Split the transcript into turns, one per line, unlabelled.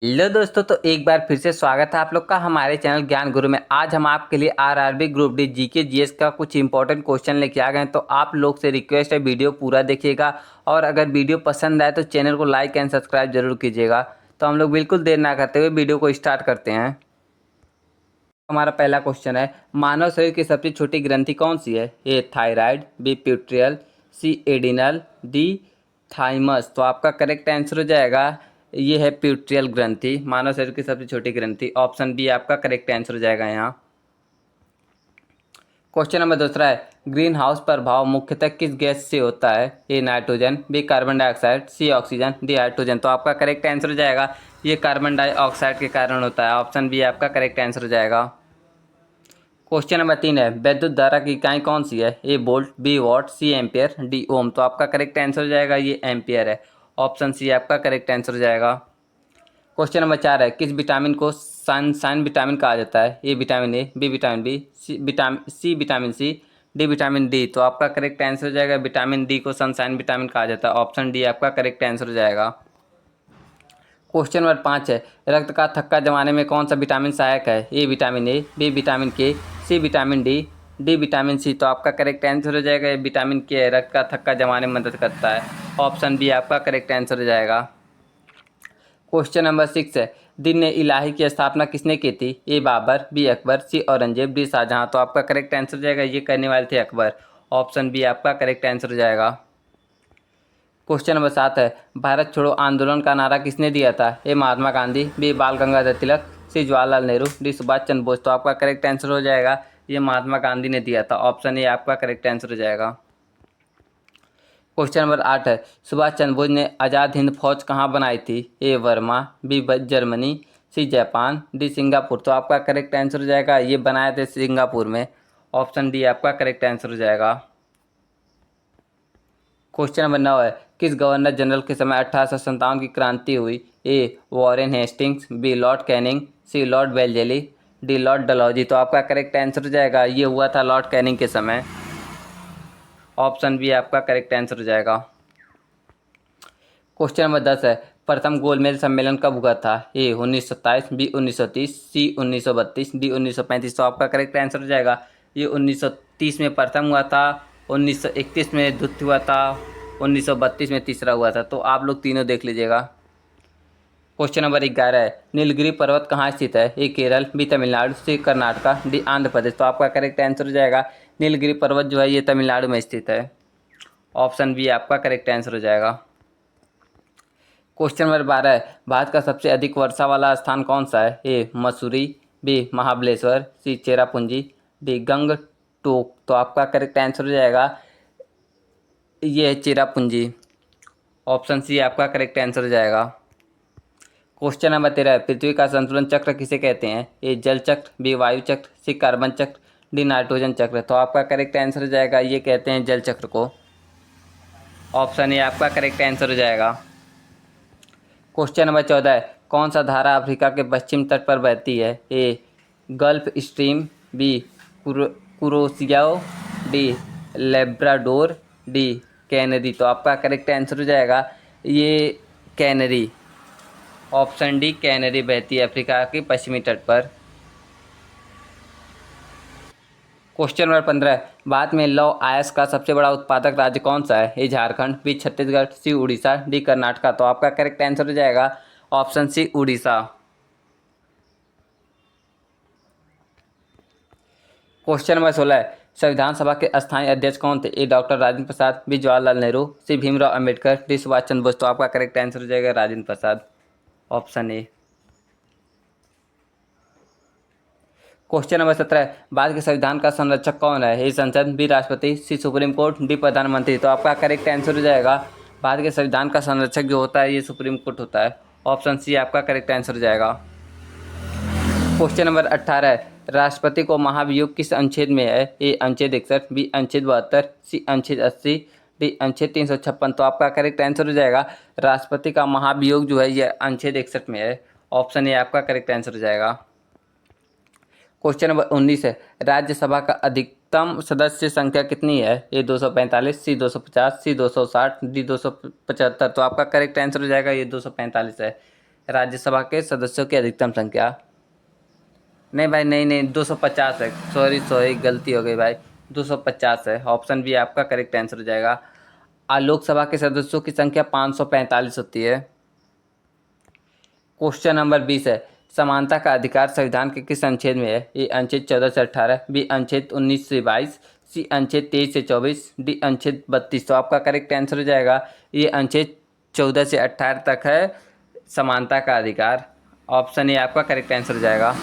Hello दोस्तों, तो एक बार फिर से स्वागत है आप लोग का हमारे चैनल ज्ञान गुरु में। आज हम आपके लिए RRB group D GK GS का कुछ इंपॉर्टेंट क्वेश्चन लेके आ गए हैं। तो आप लोग से रिक्वेस्ट है, वीडियो पूरा देखिएगा और अगर वीडियो पसंद आए तो चैनल को लाइक एंड सब्सक्राइब जरूर कीजिएगा। तो हम लोग बिल्कुल देर ना करते हुए वीडियो को स्टार्ट करते हैं। हमारा पहला क्वेश्चन है, मानव शरीर की सबसे छोटी ग्रंथि कौन सी है? ए थायराइड, बी प्यूट्रियल, सी एडिनल, डी थाइमस। तो आपका करेक्ट आंसर हो जाएगा ये है प्यूट्रियल ग्रंथि, मानव शरीर की सबसे छोटी ग्रंथि। ऑप्शन बी आपका करेक्ट आंसर हो जाएगा यहाँ। क्वेश्चन नंबर दूसरा है, ग्रीन हाउस प्रभाव मुख्यतः किस गैस से होता है? A nitrogen, B carbon dioxide, C oxygen, D hydrogen. तो आपका करेक्ट आंसर हो जाएगा ये कार्बन डाइऑक्साइड के कारण होता है। ऑप्शन बी आपका करेक्ट आंसर हो जाएगा। क्वेश्चन नंबर 3 है, विद्युत धारा की इकाई कौन सी है? A volt, B watt, C ampere, D ohm. तो आपका करेक्ट आंसर हो जाएगा ये एम्पियर है। ऑप्शन सी आपका करेक्ट आंसर हो जाएगा। क्वेश्चन नंबर 4 है, किस विटामिन को सनशाइन विटामिन कहा जाता है? A vitamin A, B vitamin B, C vitamin C, D vitamin D. तो आपका करेक्ट आंसर हो जाएगा विटामिन डी को सनशाइन विटामिन कहा जाता है। ऑप्शन डी आपका करेक्ट आंसर हो जाएगा। क्वेश्चन नंबर 5 है, रक्त का थक्का जमाने में कौन सा विटामिन सहायक है? A vitamin A, B vitamin K, C vitamin D, D vitamin C. तो आपका करेक्ट आंसर हो जाएगा विटामिन के है, रक्त का थक्का जमाने में मदद करता है। ऑप्शन बी आपका करेक्ट आंसर हो जाएगा। क्वेश्चन नंबर 6 है, दिन इलाही की स्थापना किसने की थी? ए बाबर, बी अकबर, सी औरंगजेब, डी शाहजहां। तो आपका करेक्ट आंसर हो जाएगा ये करने वाले थे अकबर। ऑप्शन बी आपका करेक्ट आंसर हो जाएगा। क्वेश्चन नंबर 7 है, भारत छोड़ो आंदोलन का नारा किसने दिया था? ए महात्मा गांधी, बी बाल गंगाधर तिलक, सी जवाहरलाल नेहरू, डी सुभाष चंद्र बोस। तो आपका करेक्ट आंसर हो जाएगा ये महात्मा गांधी ने दिया था। ऑप्शन ए आपका करेक्ट आंसर हो जाएगा। क्वेश्चन नंबर 8 है, सुभाष चंद्र बोस ने आज़ाद हिंद फौज कहाँ बनाई थी? A Burma, B Germany, C Japan, D Singapore. तो आपका करेक्ट आंसर हो जाएगा ये बनाए थे सिंगापुर में। ऑप्शन डी आपका करेक्ट आंसर हो जाएगा। क्वेश्चन नंबर 9 है, किस गवर्नर जनरल के समय 1857 की क्रांति हुई? A Warren Hastings, B Lord Canning, C Lord Wellesley, D Lord Dalhousie. तो आपका करेक्ट आंसर हो जाएगा ये हुआ था लॉर्ड कैनिंग के समय। ऑप्शन बी आपका करेक्ट आंसर हो जाएगा। क्वेश्चन नंबर 10 है, प्रथम गोलमेज सम्मेलन कब हुआ था? ए 1927, बी 1930, सी 1932, डी 1935। तो आपका करेक्ट आंसर हो जाएगा ये 1930 में प्रथम हुआ था, 1931 में द्वितीय हुआ था, 1932 में तीसरा हुआ था। तो आप लोग तीनों देख लीजिएगा। क्वेश्चन नंबर 11 है, नीलगिरी पर्वत कहाँ स्थित है? ए केरल, बी तमिलनाडु, सी कर्नाटका, डी आंध्र प्रदेश। तो आपका करेक्ट आंसर हो जाएगा नीलगिरी पर्वत जो है ये तमिलनाडु में स्थित है। ऑप्शन बी आपका करेक्ट आंसर हो जाएगा। क्वेश्चन नंबर 12 है, भारत का सबसे अधिक वर्षा वाला स्थान कौन सा है? ए मसूरी, बी महाबलेश्वर, सी चेरापूंजी, डी गंगटोक। तो आपका करेक्ट आंसर हो जाएगा ये है चेरापूंजी। ऑप्शन सी आपका करेक्ट आंसर हो जाएगा। क्वेश्चन नंबर 13 है, पृथ्वी का संतुलन चक्र किसे कहते हैं? ए जल चक्र, बी वायु चक्र, सी कार्बन चक्र, डी नाइट्रोजन चक्र। तो आपका करेक्ट आंसर हो जाएगा ये कहते हैं जल चक्र को। ऑप्शन ए आपका करेक्ट आंसर हो जाएगा। क्वेश्चन नंबर 14 है, कौन सा धारा अफ्रीका के पश्चिम तट पर बहती है? A Gulf Stream, B Kuroshio, D Labrador, D Canary. तो आपका करेक्ट आंसर हो जाएगा ये कैनरी। ऑप्शन डी कैनरी बहती है अफ्रीका के पश्चिमी तट पर। क्वेश्चन नंबर 15 है, भारत में लौह अयस्क का सबसे बड़ा उत्पादक राज्य कौन सा है? A Jharkhand, B Chhattisgarh, C Orissa, D Karnataka. तो आपका करेक्ट आंसर हो जाएगा option C Orissa. Question number 16 है, संविधान सभा के स्थायी अध्यक्ष कौन थे? A doctor Rajendra Prasad, B Jawaharlal Nehru, C Bhimrao Ambedkar, D Subhash Chandra Bose. तो आपका करेक्ट आंसर हो जाएगा Rajendra Prasad. Option A. Question number 17 है, भारत के संविधान का संरक्षक कौन है? ए संसद, बी राष्ट्रपति, सी सुप्रीम कोर्ट, डी प्रधानमंत्री। तो आपका करेक्ट आंसर हो जाएगा भारत के संविधान का संरक्षक जो होता है ये सुप्रीम कोर्ट होता है। ऑप्शन सी आपका करेक्ट आंसर हो जाएगा। क्वेश्चन नंबर 18 है, राष्ट्रपति को महाभियोग किस अनुच्छेद में है? ए अनुच्छेद 61, बी अनुच्छेद 72, सी अनुच्छेद 80, डी अनुच्छेद 356। तो आपका करेक्ट आंसर हो जाएगा राष्ट्रपति का महाभियोग जो है ये अनुच्छेद 61 में है। ऑप्शन ए आपका करेक्ट आंसर हो जाएगा। क्वेश्चन नंबर 19 है, राज्यसभा का अधिकतम सदस्य संख्या कितनी है? ए 245, सी 250, सी 260, डी 275। तो आपका करेक्ट आंसर हो जाएगा ये 245 है। राज्यसभा के सदस्यों की अधिकतम संख्या। नहीं भाई, नहीं 250 है। सॉरी गलती हो गई भाई, 250 है। ऑप्शन बी आपका करेक्ट आंसर हो जाएगा। लोकसभा के सदस्यों की संख्या 545 होती है। क्वेश्चन नंबर 20 है, समानता का अधिकार संविधान के किस अनुच्छेद में है? ए अनुच्छेद 14 से 18, बी अनुच्छेद 19 से 22, सी अनुच्छेद 23 से 24, डी अनुच्छेद 32। तो आपका करेक्ट आंसर हो जाएगा ये अनुच्छेद 14 से 18 तक है समानता का अधिकार। ऑप्शन ए आपका करेक्ट आंसर हो जाएगा।